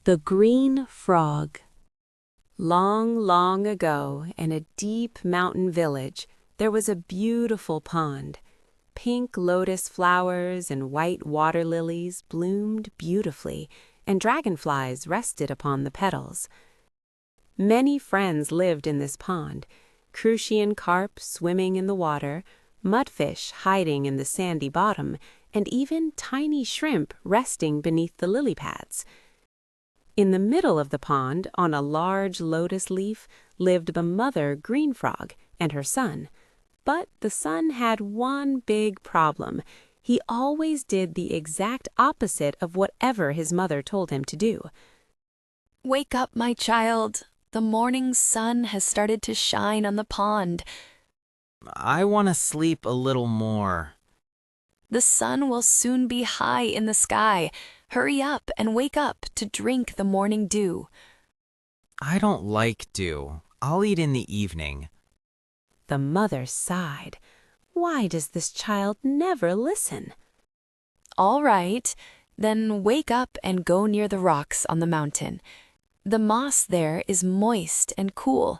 The Green Frog. Long, long ago, in a deep mountain village, there was a beautiful pond. Pink lotus flowers and white water lilies bloomed beautifully, and dragonflies rested upon the petals. Many friends lived in this pond, crucian carp swimming in the water, mudfish hiding in the sandy bottom, and even tiny shrimp resting beneath the lily pads. In the middle of the pond, on a large lotus leaf, lived the mother green frog and her son. But the son had one big problem. He always did the exact opposite of whatever his mother told him to do. "Wake up, my child. The morning sun has started to shine on the pond. I want to sleep a little more. The sun will soon be high in the sky. Hurry up and wake up to drink the morning dew." I don't like dew. I'll eat in the evening. The mother sighed. Why does this child never listen? "All right, then wake up and go near the rocks on the mountain. The moss there is moist and cool."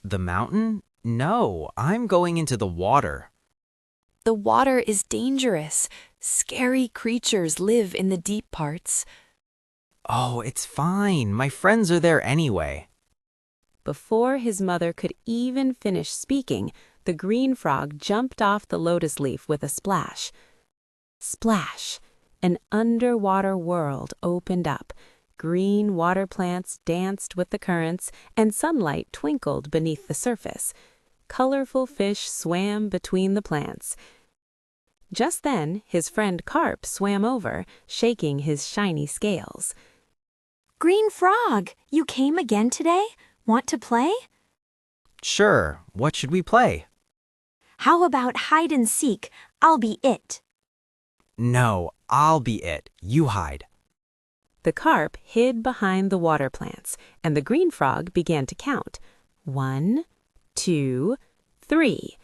The mountain? No, I'm going into the water. "The water is dangerous. Scary creatures live in the deep parts." Oh, it's fine. My friends are there anyway. Before his mother could even finish speaking, the green frog jumped off the lotus leaf with a splash. Splash! An underwater world opened up. Green water plants danced with the currents, and sunlight twinkled beneath the surface. Colorful fish swam between the plants. Just then, his friend Carp swam over, shaking his shiny scales. "Green Frog, you came again today? Want to play?" Sure, what should we play? "How about hide and seek? I'll be it." No, I'll be it. You hide. The carp hid behind the water plants, and the green frog began to count. 1, 2, 3.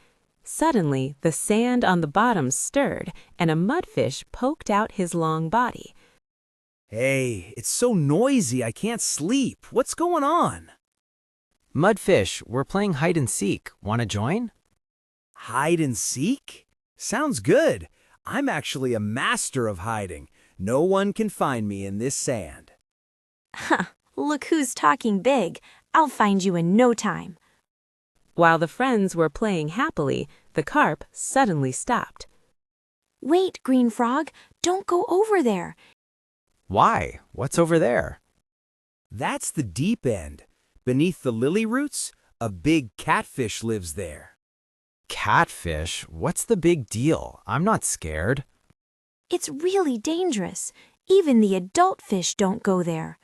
Suddenly, the sand on the bottom stirred, and a mudfish poked out his long body. Hey, it's so noisy I can't sleep. What's going on? Mudfish, we're playing hide and seek. Want to join? Hide and seek? Sounds good. I'm actually a master of hiding. No one can find me in this sand. Huh, look who's talking big. I'll find you in no time. While the friends were playing happily, the carp suddenly stopped. "Wait, Green Frog, don't go over there." Why? What's over there? That's the deep end. Beneath the lily roots, a big catfish lives there. Catfish? What's the big deal? I'm not scared. "It's really dangerous. Even the adult fish don't go there."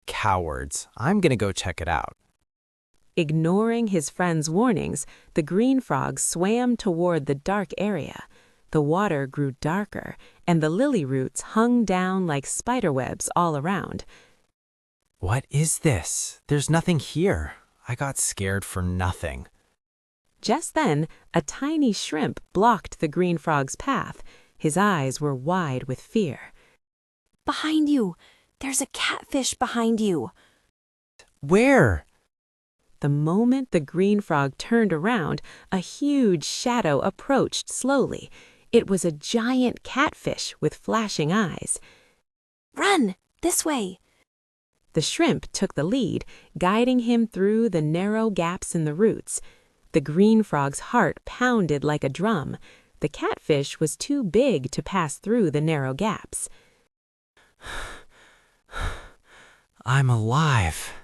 Cowards. I'm gonna go check it out. Ignoring his friend's warnings, the green frog swam toward the dark area. The water grew darker, and the lily roots hung down like spiderwebs all around. What is this? There's nothing here. I got scared for nothing. Just then, a tiny shrimp blocked the green frog's path. His eyes were wide with fear. "Behind you! There's a catfish behind you!" Where? The moment the green frog turned around, a huge shadow approached slowly. It was a giant catfish with flashing eyes. "Run! This way!" The shrimp took the lead, guiding him through the narrow gaps in the roots. The green frog's heart pounded like a drum. The catfish was too big to pass through the narrow gaps. I'm alive.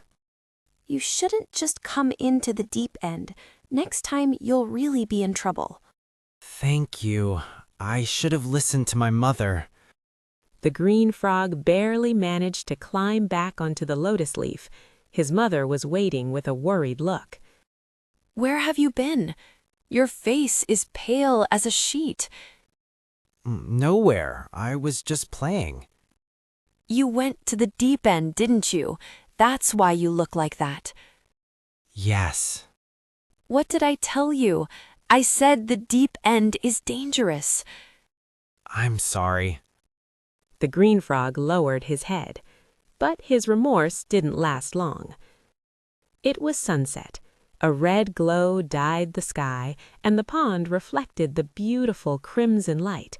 "You shouldn't just come into the deep end. Next time you'll really be in trouble." Thank you. I should have listened to my mother. The green frog barely managed to climb back onto the lotus leaf. His mother was waiting with a worried look. "Where have you been? Your face is pale as a sheet." Nowhere. I was just playing. "You went to the deep end, didn't you? That's why you look like that." Yes. "What did I tell you? I said the deep end is dangerous." I'm sorry. The green frog lowered his head. But his remorse didn't last long. It was sunset. A red glow dyed the sky, and the pond reflected the beautiful crimson light.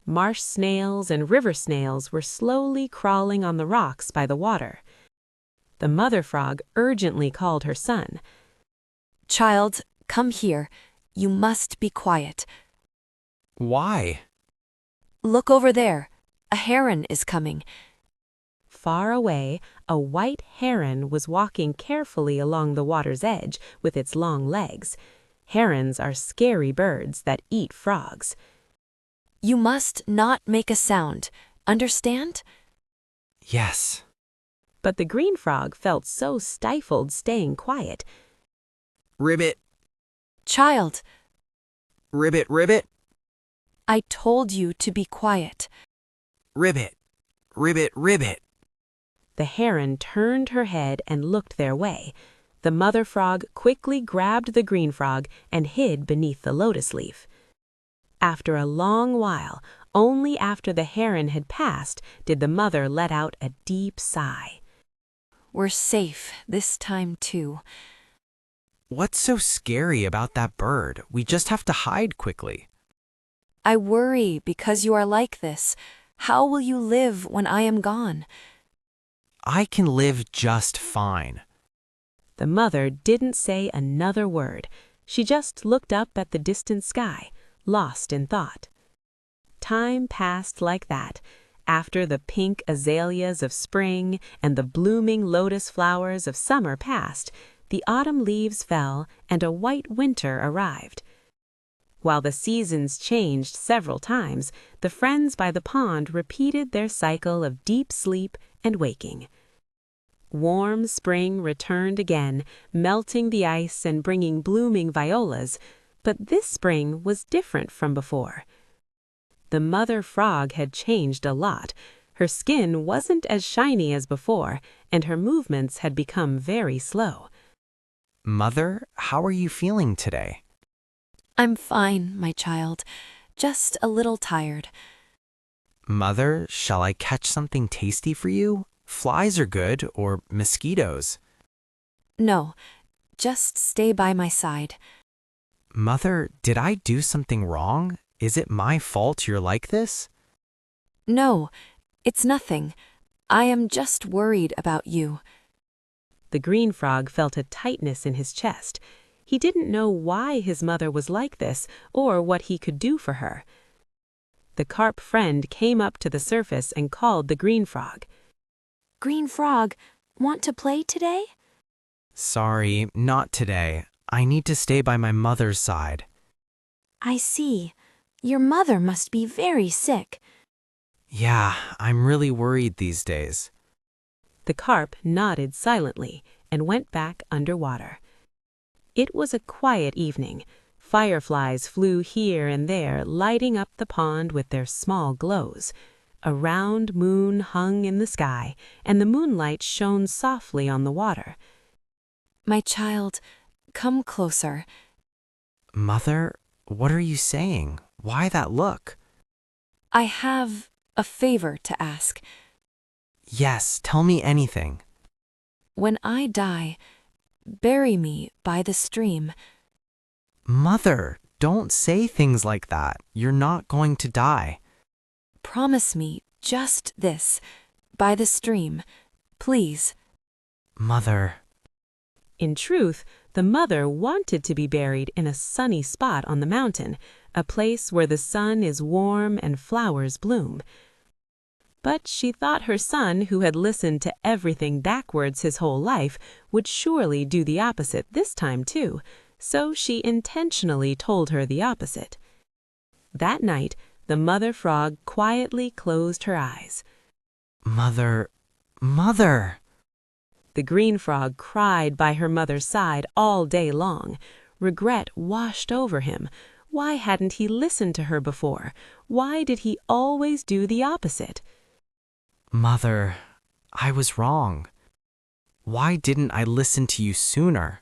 Marsh snails and river snails were slowly crawling on the rocks by the water. The mother frog urgently called her son. Child, come here. You must be quiet. Why? Look over there. A heron is coming. Far away, a white heron was walking carefully along the water's edge with its long legs. Herons are scary birds that eat frogs. You must not make a sound. Understand? Yes. But the green frog felt so stifled staying quiet. Ribbit, Child, ribbit, ribbit, I told you to be quiet. ribbit, ribbit, ribbit. The heron turned her head and looked their way. The mother frog quickly grabbed the green frog and hid beneath the lotus leaf. After a long while, only after the heron had passed, did the mother let out a deep sigh. We're safe this time too. What's so scary about that bird? We just have to hide quickly. I worry because you are like this. How will you live when I am gone? I can live just fine. The mother didn't say another word. She just looked up at the distant sky, lost in thought. Time passed like that. After the pink azaleas of spring and the blooming lotus flowers of summer passed, the autumn leaves fell and a white winter arrived. While the seasons changed several times, the friends by the pond repeated their cycle of deep sleep and waking. Warm spring returned again, melting the ice and bringing blooming violas, but this spring was different from before. The mother frog had changed a lot. Her skin wasn't as shiny as before, and her movements had become very slow. Mother, how are you feeling today? I'm fine, my child. Just a little tired. Mother, shall I catch something tasty for you? Flies are good, or mosquitoes. No, just stay by my side. Mother, did I do something wrong? Is it my fault you're like this? No, it's nothing. I am just worried about you. The green frog felt a tightness in his chest. He didn't know why his mother was like this or what he could do for her. The carp friend came up to the surface and called the green frog. Green frog, want to play today? Sorry, not today. I need to stay by my mother's side. I see. Your mother must be very sick. Yeah, I'm really worried these days. The carp nodded silently and went back underwater. It was a quiet evening. Fireflies flew here and there, lighting up the pond with their small glows. A round moon hung in the sky, and the moonlight shone softly on the water. My child, come closer. Mother, what are you saying? Why that look? I have a favor to ask. Yes, tell me anything. When I die, bury me by the stream. Mother, don't say things like that. You're not going to die. Promise me just this, by the stream, please. Mother. In truth, the mother wanted to be buried in a sunny spot on the mountain, a place where the sun is warm and flowers bloom. But she thought her son, who had listened to everything backwards his whole life, would surely do the opposite this time too, so she intentionally told her the opposite. That night, the mother frog quietly closed her eyes. Mother. Mother. The green frog cried by her mother's side all day long. Regret washed over him. Why hadn't he listened to her before? Why did he always do the opposite? Mother, I was wrong. Why didn't I listen to you sooner?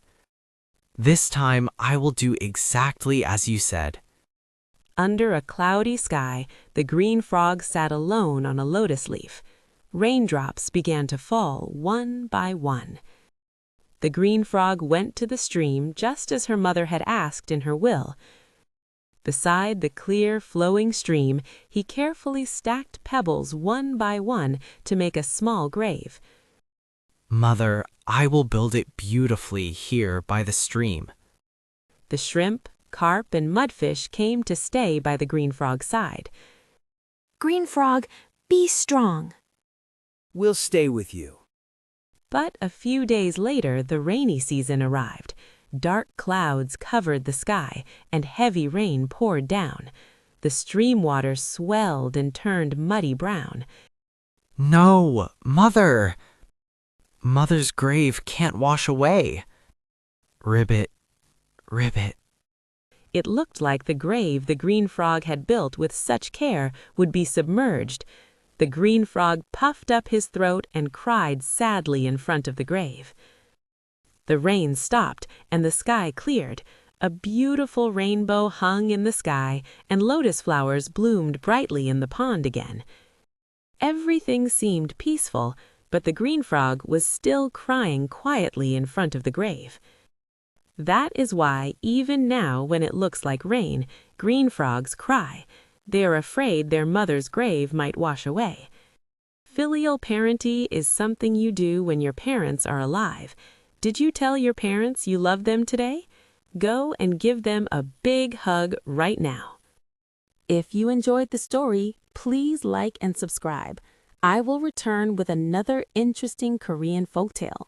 This time I will do exactly as you said. Under a cloudy sky, the green frog sat alone on a lotus leaf. Raindrops began to fall one by one. The green frog went to the stream just as her mother had asked in her will. Beside the clear, flowing stream, he carefully stacked pebbles one by one to make a small grave. Mother, I will build it beautifully here by the stream. The shrimp, carp, and mudfish came to stay by the green frog's side. Green frog, be strong. We'll stay with you. But a few days later, the rainy season arrived. Dark clouds covered the sky, and heavy rain poured down. The stream water swelled and turned muddy brown. No, Mother! Mother's grave can't wash away. Ribbit, ribbit. It looked like the grave the green frog had built with such care would be submerged. The green frog puffed up his throat and cried sadly in front of the grave. The rain stopped and the sky cleared. A beautiful rainbow hung in the sky, and lotus flowers bloomed brightly in the pond again. Everything seemed peaceful, but the green frog was still crying quietly in front of the grave. That is why, even now when it looks like rain, green frogs cry. They are afraid their mother's grave might wash away. Filial piety is something you do when your parents are alive. Did you tell your parents you love them today? Go and give them a big hug right now. If you enjoyed the story, please like and subscribe. I will return with another interesting Korean folktale.